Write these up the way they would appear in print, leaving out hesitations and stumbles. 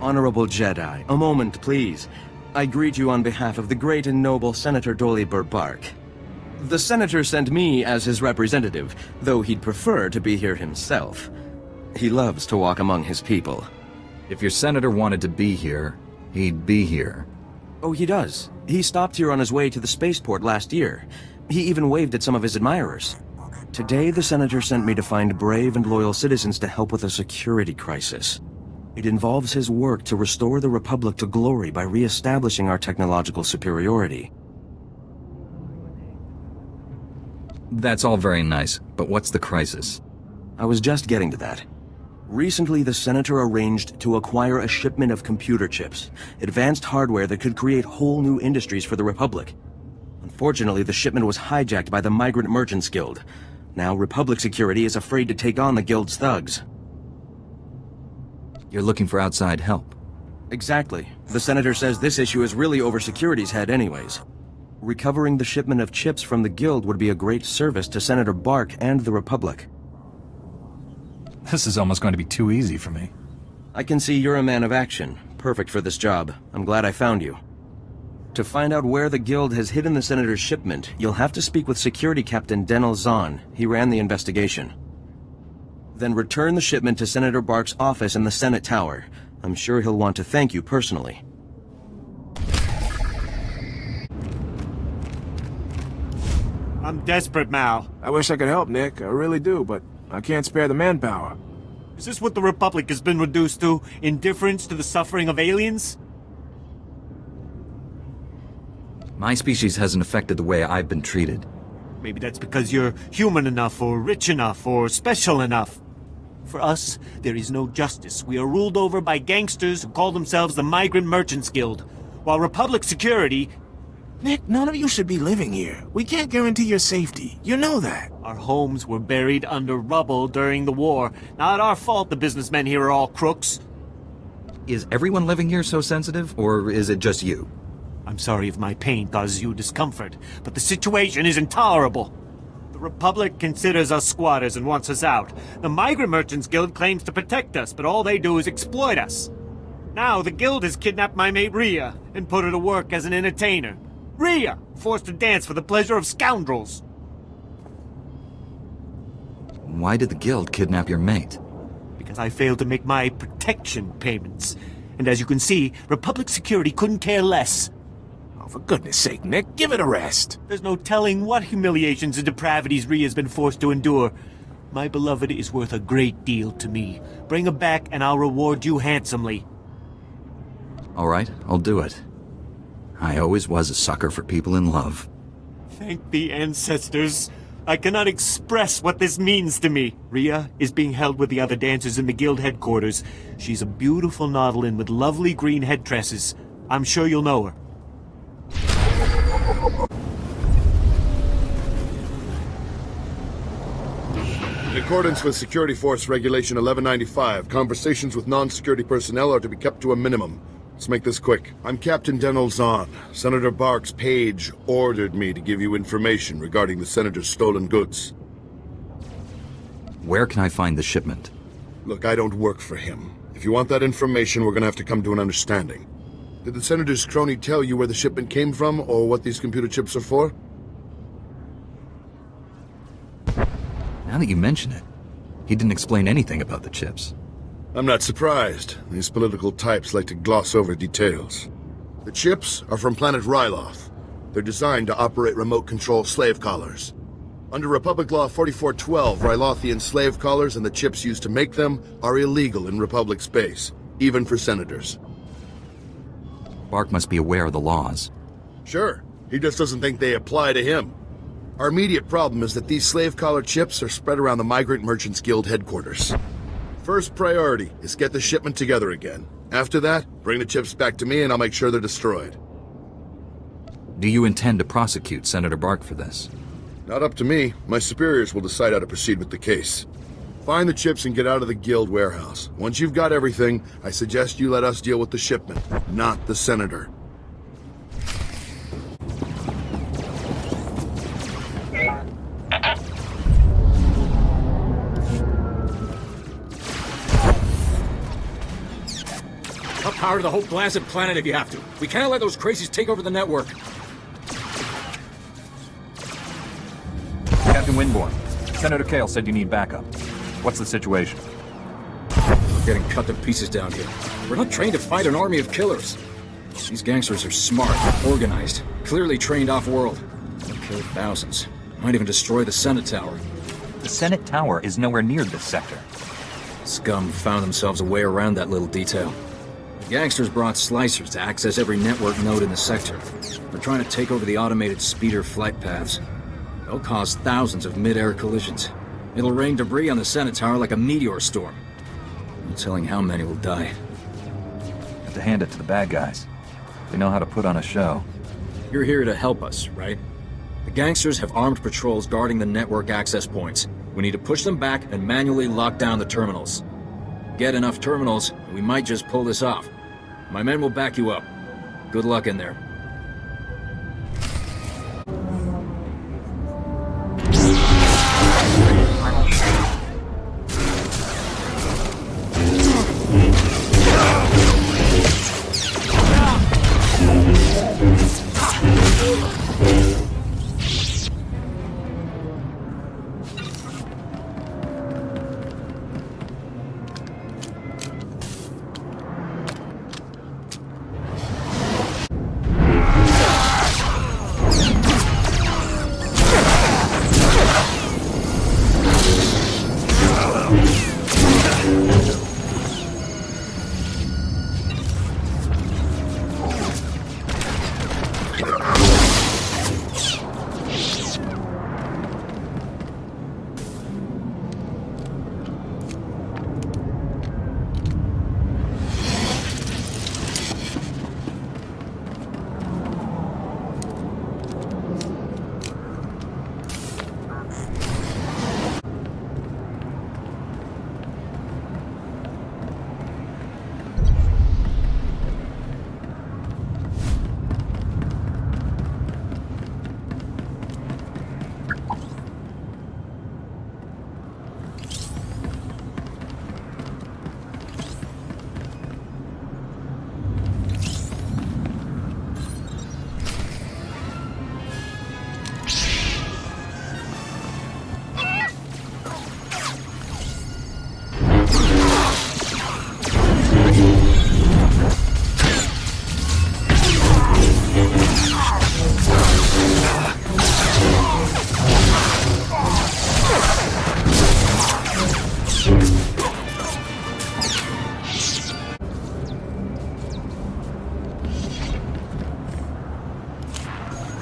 Honorable Jedi, a moment, please. I greet you on behalf of the great and noble Senator Dolly Burbark. The Senator sent me as his representative, though he'd prefer to be here himself. He loves to walk among his people. If your Senator wanted to be here, he'd be here. Oh, he does. He stopped here on his way to the spaceport last year. He even waved at some of his admirers. Today, the Senator sent me to find brave and loyal citizens to help with a security crisis. It involves his work to restore the Republic to glory by re-establishing our technological superiority. That's all very nice, but what's the crisis? I was just getting to that. Recently, the Senator arranged to acquire a shipment of computer chips, advanced hardware that could create whole new industries for the Republic. Unfortunately, the shipment was hijacked by the Migrant Merchants Guild. Now, Republic security is afraid to take on the Guild's thugs. You're looking for outside help. Exactly. The Senator says this issue is really over security's head anyways. Recovering the shipment of chips from the Guild would be a great service to Senator Bark and the Republic. This is almost going to be too easy for me. I can see you're a man of action. Perfect for this job. I'm glad I found you. To find out where the Guild has hidden the Senator's shipment, you'll have to speak with Security Captain Denel Zahn. He ran the investigation. Then return the shipment to Senator Bark's office in the Senate Tower. I'm sure he'll want to thank you personally. I'm desperate, Mal. I wish I could help, Nick. I really do, but I can't spare the manpower. Is this what the Republic has been reduced to? Indifference to the suffering of aliens? My species hasn't affected the way I've been treated. Maybe that's because you're human enough, or rich enough, or special enough. For us, there is no justice. We are ruled over by gangsters who call themselves the Migrant Merchants Guild, while Republic security... Nick, none of you should be living here. We can't guarantee your safety. You know that. Our homes were buried under rubble during the war. Not our fault the businessmen here are all crooks. Is everyone living here so sensitive, or is it just you? I'm sorry if my pain causes you discomfort, but the situation is intolerable. The Republic considers us squatters and wants us out. The Migrant Merchants Guild claims to protect us, but all they do is exploit us. Now the Guild has kidnapped my mate Rhea and put her to work as an entertainer. Rhea, forced to dance for the pleasure of scoundrels. Why did the Guild kidnap your mate? Because I failed to make my protection payments. And as you can see, Republic security couldn't care less. Oh, for goodness sake, Nick, give it a rest. There's no telling what humiliations and depravities Rhea's been forced to endure. My beloved is worth a great deal to me. Bring her back and I'll reward you handsomely. All right, I'll do it. I always was a sucker for people in love. Thank the ancestors. I cannot express what this means to me. Rhea is being held with the other dancers in the Guild headquarters. She's a beautiful Nautilin with lovely green head tresses. I'm sure you'll know her. In accordance with Security Force Regulation 1195, conversations with non-security personnel are to be kept to a minimum. Let's make this quick. I'm Captain Denel Zahn. Senator Bark's page ordered me to give you information regarding the Senator's stolen goods. Where can I find the shipment? Look, I don't work for him. If you want that information, we're gonna have to come to an understanding. Did the Senator's crony tell you where the shipment came from, or what these computer chips are for? Now that you mention it, he didn't explain anything about the chips. I'm not surprised. These political types like to gloss over details. The chips are from planet Ryloth. They're designed to operate remote control slave collars. Under Republic Law 4412, Rylothian slave collars and the chips used to make them are illegal in Republic space, even for senators. Bark must be aware of the laws. Sure, he just doesn't think they apply to him. Our immediate problem is that these slave collar chips are spread around the Migrant Merchants Guild headquarters. First priority is get the shipment together again. After that, bring the chips back to me and I'll make sure they're destroyed. Do you intend to prosecute Senator Bark for this? Not up to me. My superiors will decide how to proceed with the case. Find the chips and get out of the Guild warehouse. Once you've got everything, I suggest you let us deal with the shipment, not the Senator. power to the whole blasted planet if you have to. We can't let those crazies take over the network. Captain Winborn, Senator Kell said you need backup. What's the situation? We're getting cut to pieces down here. We're not trained to fight an army of killers. These gangsters are smart, organized, clearly trained off-world. They'll kill thousands. Might even destroy the Senate Tower. The Senate Tower is nowhere near this sector. Scum found themselves a way around that little detail. The gangsters brought slicers to access every network node in the sector. They're trying to take over the automated speeder flight paths. They'll cause thousands of mid-air collisions. It'll rain debris on the Senate Tower like a meteor storm. No telling how many will die. Have to hand it to the bad guys. They know how to put on a show. You're here to help us, right? The gangsters have armed patrols guarding the network access points. We need to push them back and manually lock down the terminals. Get enough terminals, and we might just pull this off. My men will back you up. Good luck in there.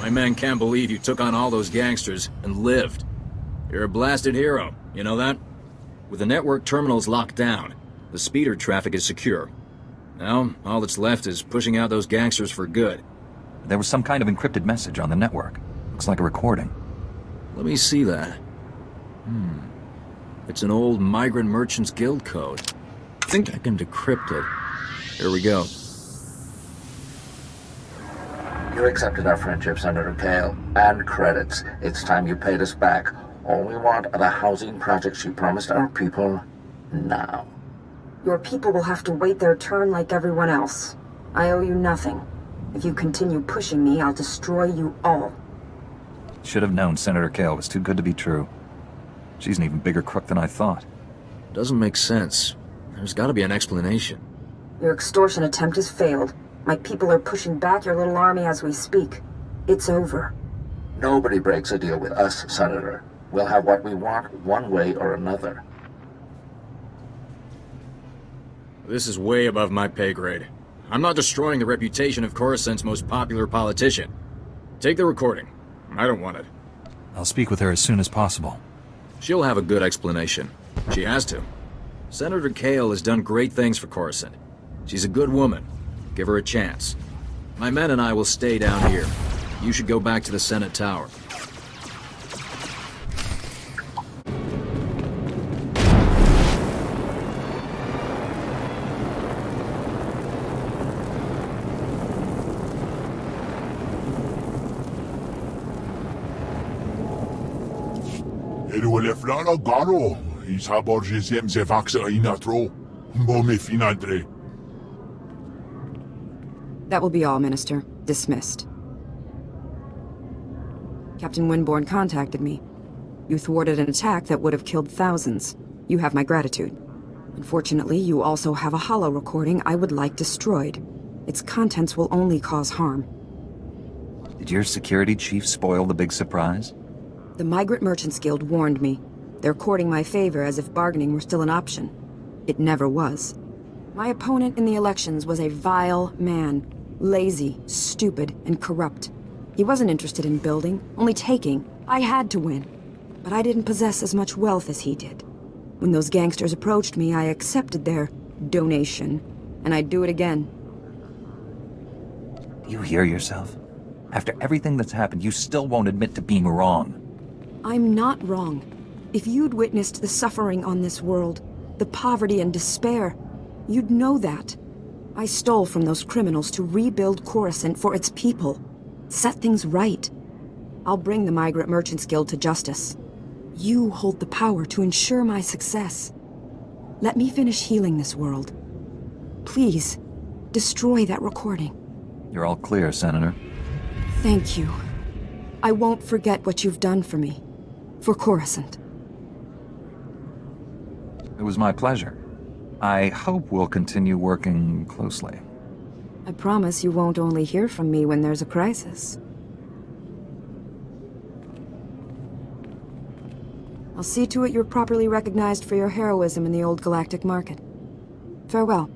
My men can't believe you took on all those gangsters and lived. You're a blasted hero, you know that? With the network terminals locked down, the speeder traffic is secure. Now, all that's left is pushing out those gangsters for good. There was some kind of encrypted message on the network. Looks like a recording. Let me see that. It's an old Migrant Merchants Guild code. I think I can decrypt it. Here we go. You accepted our friendship, Senator Kell, and credits. It's time you paid us back. All we want are the housing projects you promised our people now. Your people will have to wait their turn like everyone else. I owe you nothing. If you continue pushing me, I'll destroy you all. Should have known Senator Kell was too good to be true. She's an even bigger crook than I thought. Doesn't make sense. There's gotta be an explanation. Your extortion attempt has failed. My people are pushing back your little army as we speak. It's over. Nobody breaks a deal with us, Senator. We'll have what we want one way or another. This is way above my pay grade. I'm not destroying the reputation of Coruscant's most popular politician. Take the recording. I don't want it. I'll speak with her as soon as possible. She'll have a good explanation. She has to. Senator Kell has done great things for Coruscant. She's a good woman. Give her a chance. My men and I will stay down here. You should go back to the Senate Tower. Flora Garo, Isa Borgesiem Zevaxa Inatro, Bome Finadre. That will be all, Minister. Dismissed. Captain Winborn contacted me. You thwarted an attack that would have killed thousands. You have my gratitude. Unfortunately, you also have a holo recording I would like destroyed. Its contents will only cause harm. Did your security chief spoil the big surprise? The Migrant Merchants Guild warned me. They're courting my favor as if bargaining were still an option. It never was. My opponent in the elections was a vile man. Lazy, stupid, and corrupt. He wasn't interested in building, only taking. I had to win. But I didn't possess as much wealth as he did. When those gangsters approached me, I accepted their donation, and I'd do it again. Do you hear yourself? After everything that's happened, you still won't admit to being wrong. I'm not wrong. If you'd witnessed the suffering on this world, the poverty and despair, you'd know that. I stole from those criminals to rebuild Coruscant for its people. Set things right. I'll bring the Migrant Merchants Guild to justice. You hold the power to ensure my success. Let me finish healing this world. Please, destroy that recording. You're all clear, Senator. Thank you. I won't forget what you've done for me. For Coruscant. It was my pleasure. I hope we'll continue working closely. I promise you won't only hear from me when there's a crisis. I'll see to it you're properly recognized for your heroism in the old galactic market. Farewell.